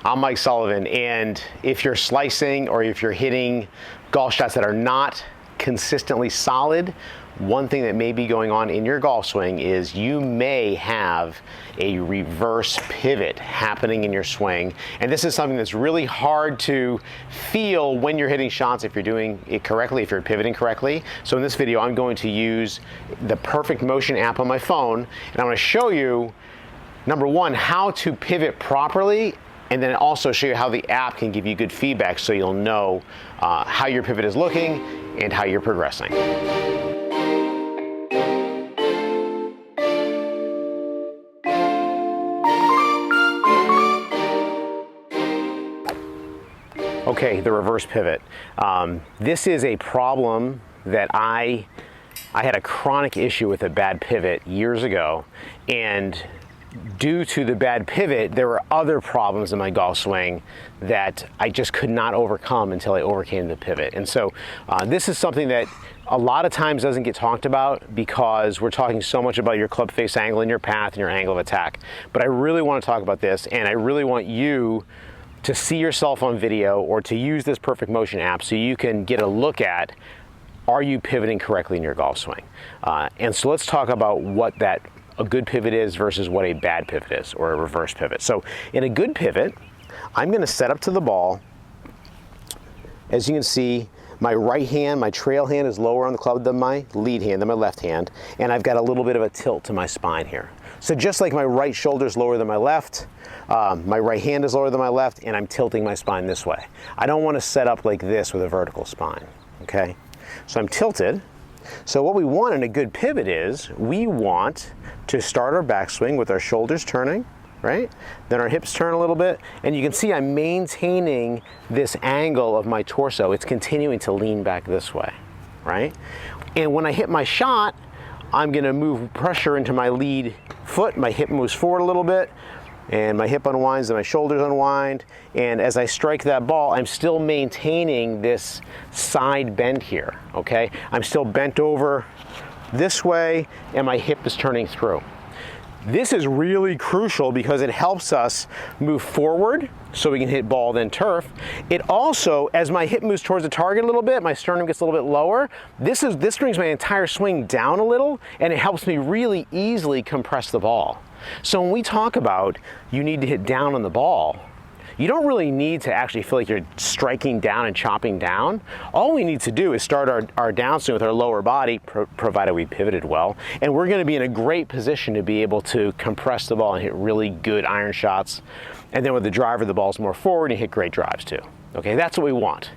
I'm Mike Sullivan, and if you're slicing or if you're hitting golf shots that are not consistently solid, one thing that may be going on in your golf swing is you may have a reverse pivot happening in your swing. And this is something that's really hard to feel when you're hitting shots if you're doing it correctly, if you're pivoting correctly. So in this video, I'm going to use the PerfectMotion app on my phone, and I'm going to show you, number one, how to pivot properly, and then also show you how the app can give you good feedback so you'll know how your pivot is looking and how you're progressing. Okay, the reverse pivot. This is a problem that I had a chronic issue with a bad pivot years ago, and due to the bad pivot, there were other problems in my golf swing that I just could not overcome until I overcame the pivot. And so this is something that a lot of times doesn't get talked about because we're talking so much about your club face angle and your path and your angle of attack. But I really want to talk about this, and I really want you to see yourself on video or to use this PerfectMotion app so you can get a look at, are you pivoting correctly in your golf swing? And so let's talk about what a good pivot is versus what a bad pivot is, or a reverse pivot. So in a good pivot, I'm going to set up to the ball. As you can see, my right hand, my trail hand, is lower on the club than my lead hand, than my left hand, and I've got a little bit of a tilt to my spine here. So just like my right shoulder is lower than my left, my right hand is lower than my left, and I'm tilting my spine this way. I don't want to set up like this with a vertical spine, okay? So I'm tilted. So what we want in a good pivot is, we want to start our backswing with our shoulders turning, right? Then our hips turn a little bit, and you can see I'm maintaining this angle of my torso. It's continuing to lean back this way, right? And when I hit my shot, I'm gonna move pressure into my lead foot. My hip moves forward a little bit, and my hip unwinds and my shoulders unwind. And as I strike that ball, I'm still maintaining this side bend here, okay? I'm still bent over this way, and my hip is turning through. This is really crucial because it helps us move forward so we can hit ball then turf. It also, as my hip moves towards the target a little bit, my sternum gets a little bit lower, this brings my entire swing down a little, and it helps me really easily compress the ball. So when we talk about you need to hit down on the ball, you don't really need to actually feel like you're striking down and chopping down. All we need to do is start our downswing with our lower body, provided we pivoted well, and we're going to be in a great position to be able to compress the ball and hit really good iron shots. And then with the driver, the ball's more forward and you hit great drives too. Okay, that's what we want.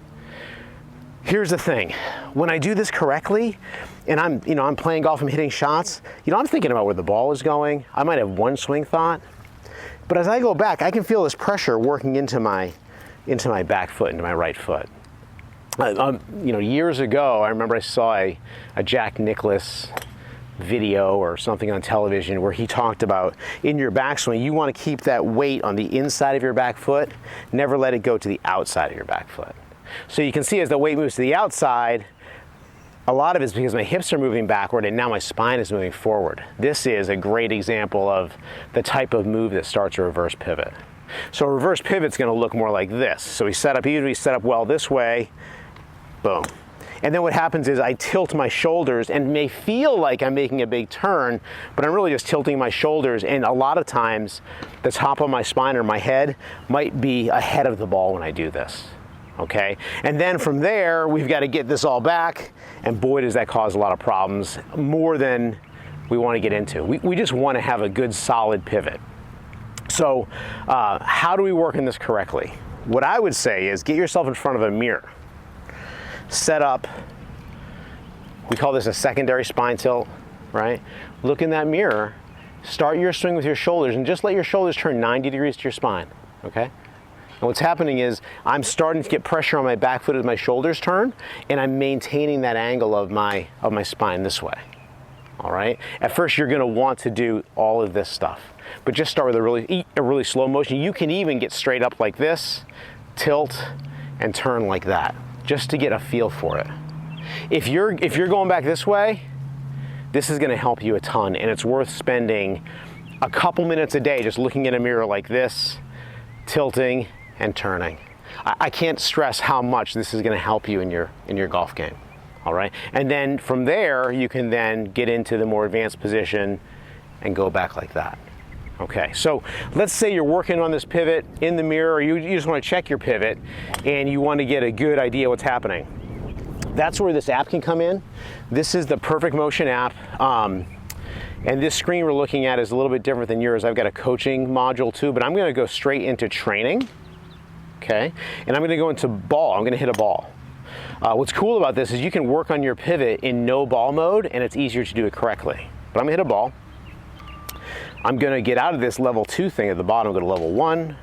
Here's the thing, when I do this correctly, and I'm playing golf, I'm hitting shots, I'm thinking about where the ball is going. I might have one swing thought, but as I go back, I can feel this pressure working into my back foot, into my right foot. Years ago, I remember I saw a Jack Nicklaus video or something on television where he talked about, in your backswing, you want to keep that weight on the inside of your back foot, never let it go to the outside of your back foot. So you can see as the weight moves to the outside, a lot of it is because my hips are moving backward and now my spine is moving forward. This is a great example of the type of move that starts a reverse pivot. So a reverse pivot is going to look more like this. So we set up well this way, boom. And then what happens is I tilt my shoulders and may feel like I'm making a big turn, but I'm really just tilting my shoulders, and a lot of times the top of my spine or my head might be ahead of the ball when I do this. Okay, and then from there we've got to get this all back, and boy does that cause a lot of problems, more than we want to get into. We just want to have a good solid pivot. So how do we work in this correctly? What I would say is get yourself in front of a mirror, set up, we call this a secondary spine tilt, right? Look in that mirror, start your swing with your shoulders, and just let your shoulders turn 90 degrees to your spine, okay? And what's happening is I'm starting to get pressure on my back foot as my shoulders turn, and I'm maintaining that angle of my spine this way. All right. At first, you're going to want to do all of this stuff, but just start with a really slow motion. You can even get straight up like this, tilt, and turn like that, just to get a feel for it. If you're going back this way, this is going to help you a ton, and it's worth spending a couple minutes a day just looking in a mirror like this tilting, and turning. I can't stress how much this is going to help you in your golf game. All right, and then from there you can then get into the more advanced position and go back like that. Okay, so let's say you're working on this pivot in the mirror, or you just want to check your pivot and you want to get a good idea what's happening. That's where this app can come in. This is the PerfectMotion app. And this screen we're looking at is a little bit different than yours. I've got a coaching module too, but I'm going to go straight into training. Okay, and I'm going to go into ball. I'm going to hit a ball. What's cool about this is you can work on your pivot in no ball mode, and it's easier to do it correctly. But I'm going to hit a ball. I'm going to get out of this level 2 thing at the bottom, go to level 1.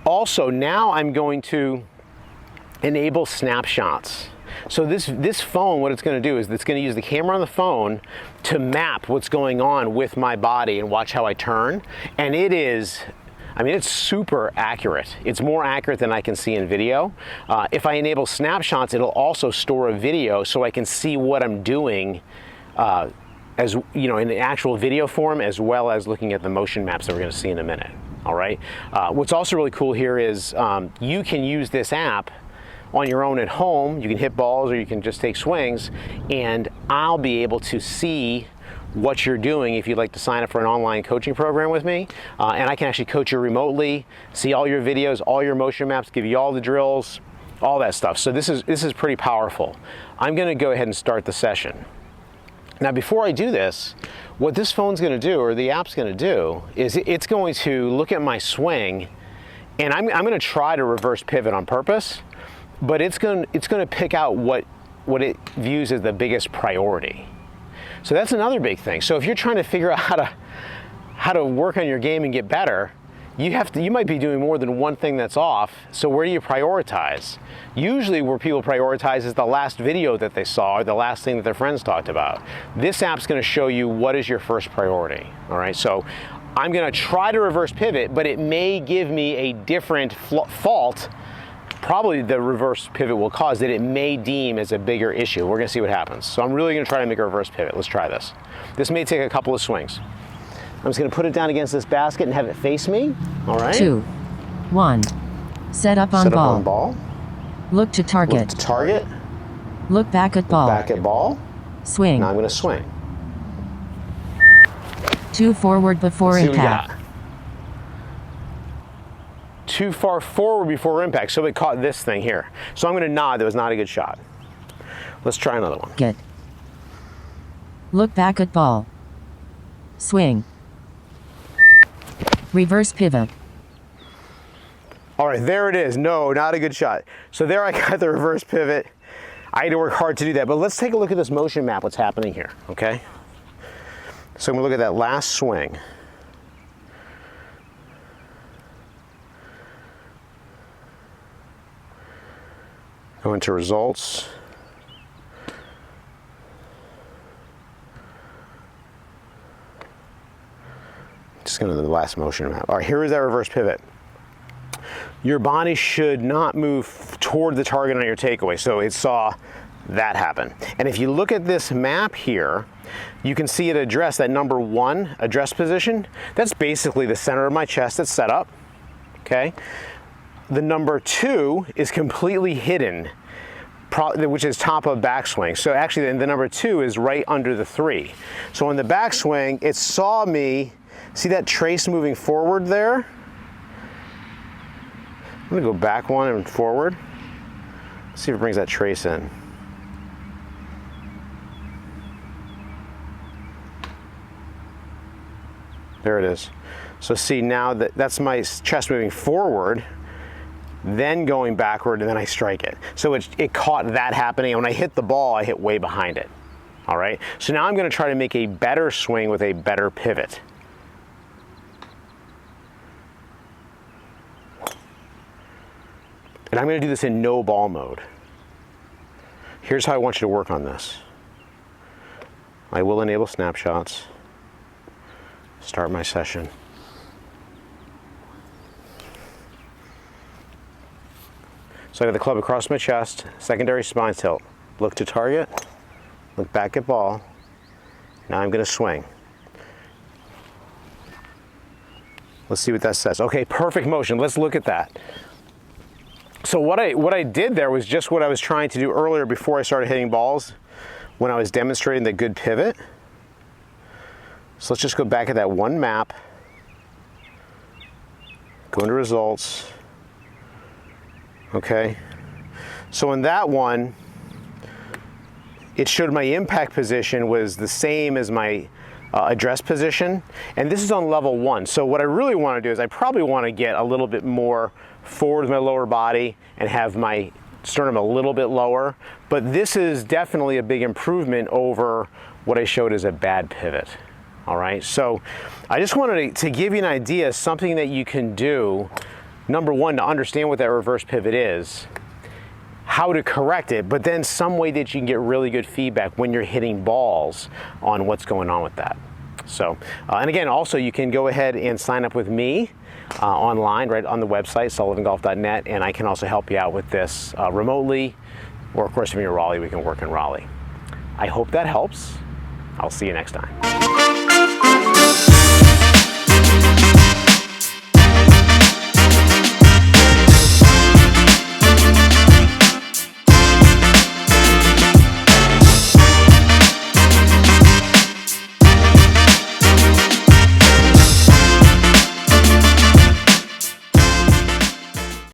Also, now I'm going to enable snapshots. So this phone, what it's going to do is it's going to use the camera on the phone to map what's going on with my body and watch how I turn. And it is, I mean, it's super accurate. It's more accurate than I can see in video. If I enable snapshots, it'll also store a video so I can see what I'm doing as you know, in the actual video form, as well as looking at the motion maps that we're going to see in a minute. All right. What's also really cool here is you can use this app on your own at home. You can hit balls or you can just take swings, and I'll be able to see what you're doing if you'd like to sign up for an online coaching program with me. And I can actually coach you remotely, see all your videos, all your motion maps, give you all the drills, all that stuff. So this is pretty powerful. I'm going to go ahead and start the session. Now, before I do this, what this phone's going to do, or the app's going to do, is it's going to look at my swing, and I'm going to try to reverse pivot on purpose, but it's going to pick out what it views as the biggest priority. So that's another big thing. So if you're trying to figure out how to work on your game and get better, you might be doing more than one thing that's off. So where do you prioritize? Usually where people prioritize is the last video that they saw or the last thing that their friends talked about. This app's going to show you what is your first priority. All right, so I'm going to try to reverse pivot, but it may give me a different fault. Probably the reverse pivot will cause that it may deem as a bigger issue. We're going to see what happens. So I'm really going to try to make a reverse pivot. Let's try this. This may take a couple of swings. I'm just going to put it down against this basket and have it face me. All right. 2, 1. Set up on ball. Set up on ball. Look to target. Look to target. Look back at ball. Back at ball. Swing. Now I'm going to swing. 2 forward before impact. 2 far forward before impact. So it caught this thing here. So I'm going to nod. That was not a good shot. Let's try another one. Good. Look back at ball. Swing. Reverse pivot. All right, there it is. No, not a good shot. So there I got the reverse pivot. I had to work hard to do that, but let's take a look at this motion map, what's happening here, okay? So I'm gonna look at that last swing. Go into results. Just going to the last motion map. All right, here is that reverse pivot. Your body should not move toward the target on your takeaway. So it saw that happen. And if you look at this map here, you can see it address that number 1 address position. That's basically the center of my chest that's set up. Okay. The number 2 is completely hidden, which is top of backswing. So actually the number 2 is right under the 3. So on the backswing, it saw me. See that trace moving forward there? I'm gonna go back 1 and forward. Let's see if it brings that trace in. There it is. So see now that's my chest moving forward, then going backward, and then I strike it. So it caught that happening, and when I hit the ball, I hit way behind it. All right, so now I'm gonna try to make a better swing with a better pivot. And I'm going to do this in no ball mode. Here's how I want you to work on this. I will enable snapshots. Start my session. So I got the club across my chest, secondary spine tilt. Look to target, look back at ball. Now I'm going to swing. Let's see what that says. Okay, perfect motion. Let's look at that. So what I did there was just what I was trying to do earlier before I started hitting balls when I was demonstrating the good pivot. So let's just go back at that one map. Go into results. Okay. So in that one, it showed my impact position was the same as my address position, and this is on level 1. So what I really want to do is I probably want to get a little bit more forward with my lower body and have my sternum a little bit lower, but this is definitely a big improvement over what I showed as a bad pivot. All right, so I just wanted to give you an idea, something that you can do, number one, to understand what that reverse pivot is, how to correct it, but then some way that you can get really good feedback when you're hitting balls on what's going on with that. So, and again, also you can go ahead and sign up with me online, right on the website, sullivangolf.net, and I can also help you out with this remotely, or of course if you're in Raleigh, we can work in Raleigh. I hope that helps. I'll see you next time.